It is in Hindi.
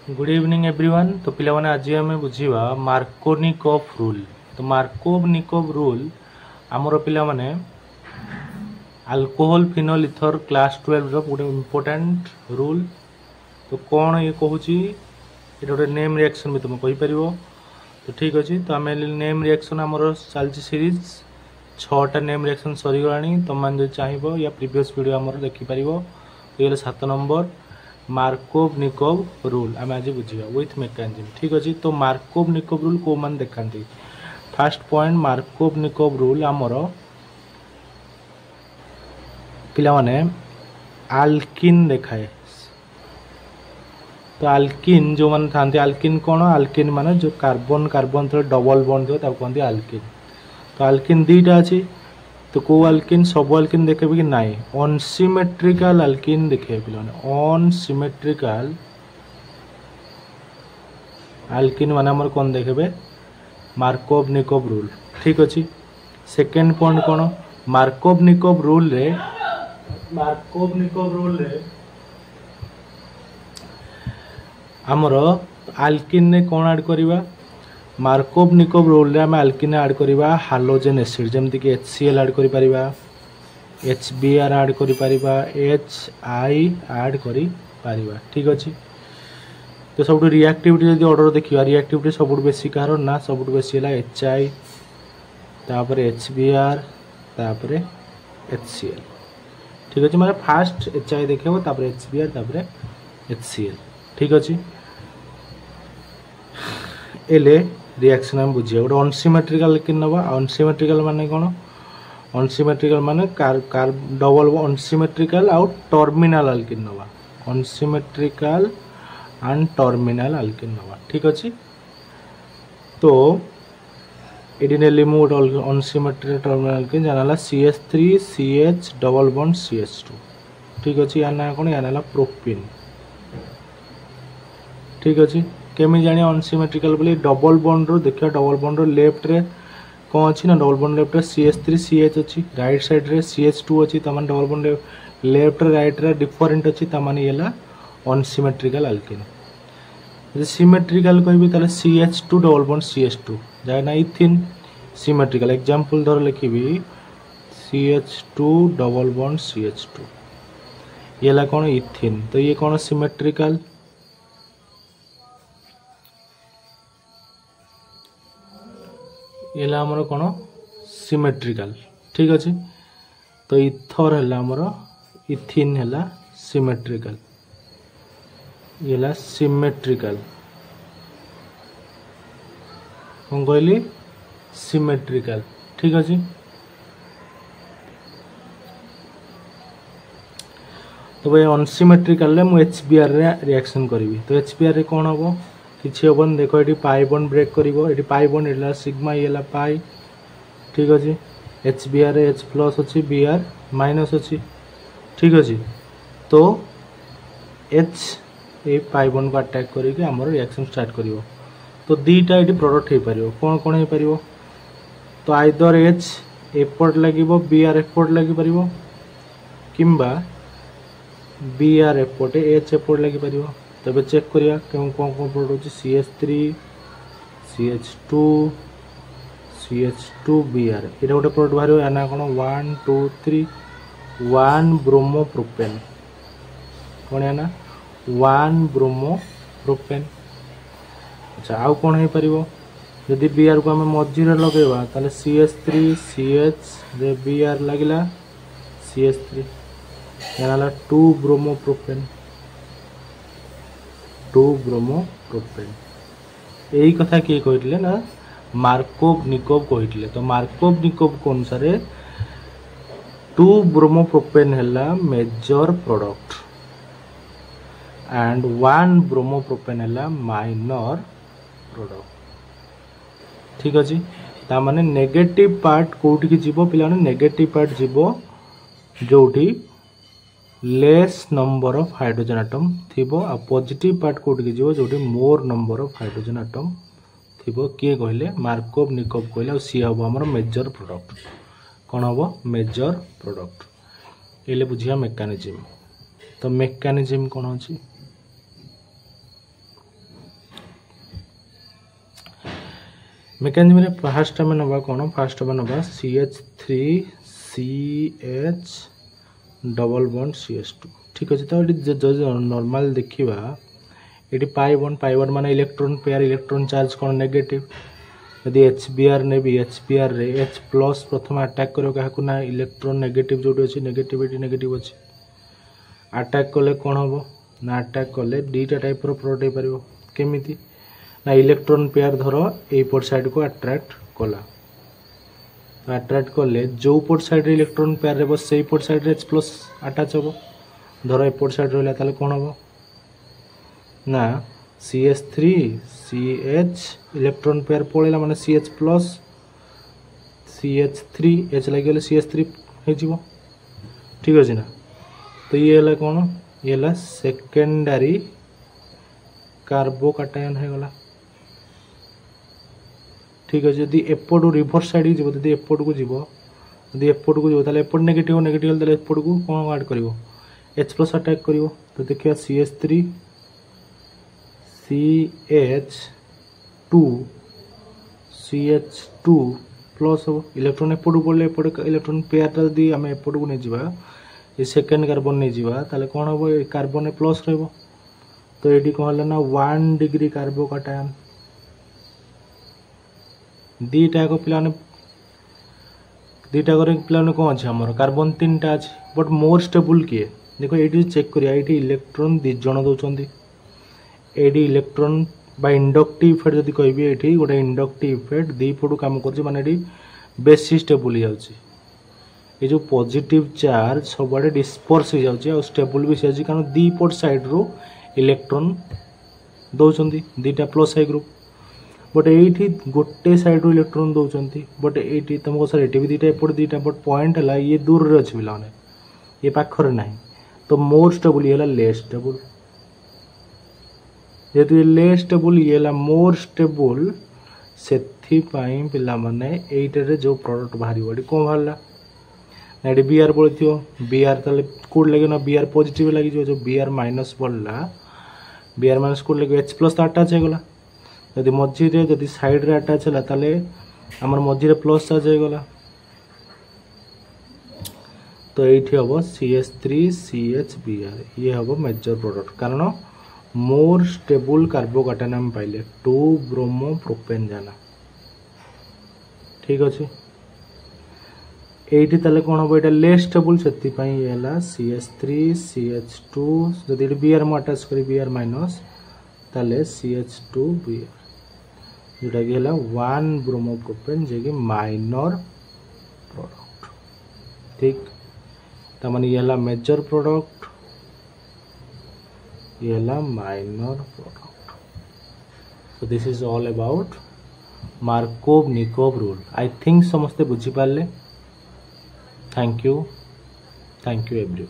Good evening everyone. तो पिला माने आज आम बुझा मार्कोनिकॉफ रूल। तो मार्कोनिकॉफ रूल आमर पिला माने अल्कोहल फिनोल इथर क्लास 12 रो गोटे इम्पोर्टेंट रूल। तो कौन ये कहूँ ये गोटे नेम रिएक्शन भी तुम कहीपर। तो ठीक अच्छे। तो आम नेम रिएक्शन आमर चलती सीरीज 6टा नेम रिएक्शन सरीगला। तुम मैंने जो चाहब या प्रीवियस वीडियो आमर देखिपर। तो ये 7 नंबर मार्कोनिकॉफ रूल आम आज बुझा विथ मेकानिज्म। ठीक अच्छे। तो मार्कोनिकॉफ रूल कौ मान देखा। फास्ट पॉइंट मार्कोनिकॉफ रूल आमर पिला माने आल्किन देखाए। तो आल्किन जो मान था आल्किन कौन आल्किन माने जो कार्बन कार्बन थोड़े डबल बॉन्ड थो कहते आल्किन। तो आल्किन दुईटा अच्छी। तो कौ आल्किन सब आल्किन देखे कि नाई अनसिमेट्रिकल आल्किन देखे पे अनसिमेट्रिकल आल्किन माने हमर कौन देखे मार्कोनिकॉफ रूल। ठीक अच्छे। सेकेंड पॉइंट कौन मार्कोनिकॉफ रूल रे आमर आल्किन रे कौन ऐड करवा मार्कोनिकॉफ रूल रे आम आल्किन ऐड करवा हालोजेन एसिड जमती कि HCl ऐड करि परिबा HBr ऐड करि परिबा HI ऐड करि परिबा। ठीक अच्छे। तो सब रिएक्टिविटी जब ऑर्डर देखिए रिएक्टिविटी सब बेसी कहार ना सब बेसी है HI तापर HBr तापर HCl। ठीक अच्छे। मतलब फास्ट HI देखेबो तापर HBr तापर HCl। ठीक अच्छे। एले रिएक्शन आम बुझे गोटे अनसिमेट्रिकल आल्किन नवा। अनसिमेट्रिकल माने कौन अनसिमेट्रिकल माने डबल अनसिमेट्रिकल आउट टर्मिनल आल्किन नवा अनसिमेट्रिकल एंड टर्मिनल आल्किन नवा। ठीक अच्छे। तो ये नेली मुझे अनसिमेट्रिकल टर्मिनल आल्किन जाना CH3CH डबल बॉन्ड CH2। ठीक अच्छे। यार ना कौन यार ना प्रोपिन। ठीक अच्छे। केमी जानी अनसिमेट्रिकल बोली डबल बॉन्ड रो देखिए डबल बॉन्ड रो लेफ्ट रे कौन अच्छी ना डबल बॉन्ड लेफ्ट रे CH3CH अच्छी राइट साइड रे CH2 अच्छी तमाने डबल बॉन्ड लेफ्ट राइट रे डिफरेंट अच्छी तमाने येला अनसिमेट्रिकल आल्किन। यदि सिमेट्रिकल कहबी ताले CH2 डबल बॉन्ड CH2 जाय ना इथिन सिमेट्रिकल एग्जांपल धर लिखिबी CH2 डबल बॉन्ड CH2 येला कौन इथिन। तो ये कौन सिमेट्रिकल ये आमर कौन सिमेट्रिकल। ठीक अच्छे। तो इथर है आमर इथिन है सिमेट्रिकल ये सिमेट्रिकल कौन कहली सिमेट्रिकल। ठीक अच्छे। तो भाई अनसिमेट्रिकल मुझे HBr रे रिएक्शन करी। तो HBr रे कौन हम किसी हेन देख ये पाई बॉन्ड ब्रेक कर पाई बॉन्ड ये सिग्मा ये पाई। ठीक अच्छे। HBr रे H प्लस अच्छी Br माइनस अच्छी। ठीक अच्छे। तो H ये पाई बॉन्ड को अटैक करके आम रिएक्शन स्टार्ट कर। तो दुईटा ये प्रोडक्ट हो पार कौन कौन हो पार। तो आइदर H एपट लगे Br एपट लगे पार किंबा Br एपटे H एपट लगे पार। तबे चेक करिया कौन कौन प्रोडक्ट होची CH3 CH2 CH2 Br एटा गोटे प्रोडक्ट बाहर या ना कौन 1 2 3 1 ब्रोमोप्रोपेन कौन या ना 1 ब्रोमोप्रोपेन। अच्छा आउ कौन हो पार जदि Br को आम मझीरे लगेगा ताले CH3 CH रे Br लगिला CH3 याना 2 ब्रोमोप्रोपेन 2 ब्रोमोप्रोपेन। यही कथा किए कहते ना मार्कोनिकॉफ कहते। तो मार्कोनिकॉफ को अनुसार 2 ब्रोमोप्रोपेन है मेजर प्रोडक्ट एंड 1 ब्रोमोप्रोपेन है माइनर प्रोडक्ट। ठीक अच्छे। तामाने नेगेटिव पार्ट कोठी की जीवो पिला नेगेटिव पार्ट जीवो जोठी less number of hydrogen atom थिबो आ पॉजिटिव पार्ट कोठी की जीवो जोठी more number of hydrogen atom थिबो। किए कहले मार्कोनिकॉफ कहले सी हम हमर मेजर प्रोडक्ट कौन हम मेजर प्रोडक्ट। ये बुझिया मेकानिज्म। तो मेकानिज्म कौन अच्छी मेकानिजम रे फास्ट आम नवा कौन फास्ट आम नवा CH3CH डबल बॉन्ड CH2 ठीक अच्छे। तो ये नॉर्मल देखा ये पाई बॉन्ड माने इलेक्ट्रॉन पेयर इलेक्ट्रॉन चार्ज कौन नेगेटिव यदि HBr ने भी HBr रे H प्लस प्रथम अटैक करो क्या ना इलेक्ट्रॉन नेगेटिव जो अच्छी नेगेटिविटी नेगेटिव अच्छी अटैक कले कौन हम ना अटैक कले दुईटा टाइप प्रोडक्ट हो पार केमिति ना इलेक्ट्रॉन पेयर धर एपट साइड को अट्रैक्ट कला अट्रैक्ट कले जो पट साइड इलेक्ट्रॉन पेयर रे बस से पट साइड H प्लस अटैच हम धर एपट साइड रहा ताले कौन हम ना CH3 CH इलेक्ट्रॉन पेयर पड़ेगा माने CH प्लस CH3 H लगे CH3 हो ठीक अच्छे ना। तो ये है कौन ये है सेकेंडरी कार्बोकाटायन हो गला ठीक अच्छे। जदि एपटू रिभर्स साइड जीव जब एपट को जीव जब एपट को जीव एपट नेगेटिव नेगेटिव एपट को कौन ऐड कर H प्लस अटैक कर तो देखिए CH3 CH2 CH2 प्लस हम इलेक्ट्रॉन एपट पड़े एपट इलेक्ट्रॉन पेयर जब आम एपट को नहीं जावा ये सेकेंड कार्बन नहीं जावा ताले कौन हम कार्बन प्लस रही। तो ये कौन है ना 1 डिग्री कार्बोकाटायन दीटा पे दीटा पे कौन अच्छे आम कार्बन 3टा अच्छे बट मोर स्टेबल किए देखो ये चेक करिया ये इलेक्ट्रॉन 2 जन दौरान ये इलेक्ट्रॉन बा इंडक्टिव इफेक्ट जब कह ये गोटे इंडक्टिव इफेक्ट दी पटू कम कर माने बेसी स्टेबल हो जाए ये जो पॉजिटिव चार्ज सब आड़े डिस्पर्स हो जाए और स्टेबल भी हो कारण दी पट साइड रू इलेक्ट्रॉन दौरान दीटा प्लस आई ग्रुप बट ये गोटे साइड रू इलेक्ट्रॉन दौरान बट ये तुमको सर ये भी दीटा एपट दीटा बट पॉइंट है ये दूर अच्छे पे ये पाखर ना तो मोर स्टेबल ये लेस स्टेबल जेहेतु ये लेस स्टेबल ये मोर स्टेबल से पिला माने एइटर जो प्रोडक्ट बाहर कौन बाहर ना ये Br पड़ो Br ताले कोड लगे ना Br पॉजिटिव लगे जो Br माइनस पड़ला Br माइनस कोड लगे H प्लस तो अटैच हो गला जदि मझीरे जदि साइड रे अटैच है ताले आमर मझीरे प्लस चार्ज हो गला तो ये हम CH3CHBr ये हम मेजर प्रोडक्ट कारण मोर स्टेबल कार्बोकाटायन हम पाइले 2 ब्रोमो प्रोपेन जाना ठीक अच्छे। ये ताले कौन हम ये लेस स्टेबल से CH3CH2 जदि Br में अटैच करी Br माइनस ताले CH2Br जोटा कि 1 ब्रोमो प्रोपेन जे कि माइनर प्रोडक्ट ठीक तमाने ये मेजर प्रोडक्ट ये minor product. So this is all about Markovnikov rule I think समस्ते बुझी पारे। Thank you everyone.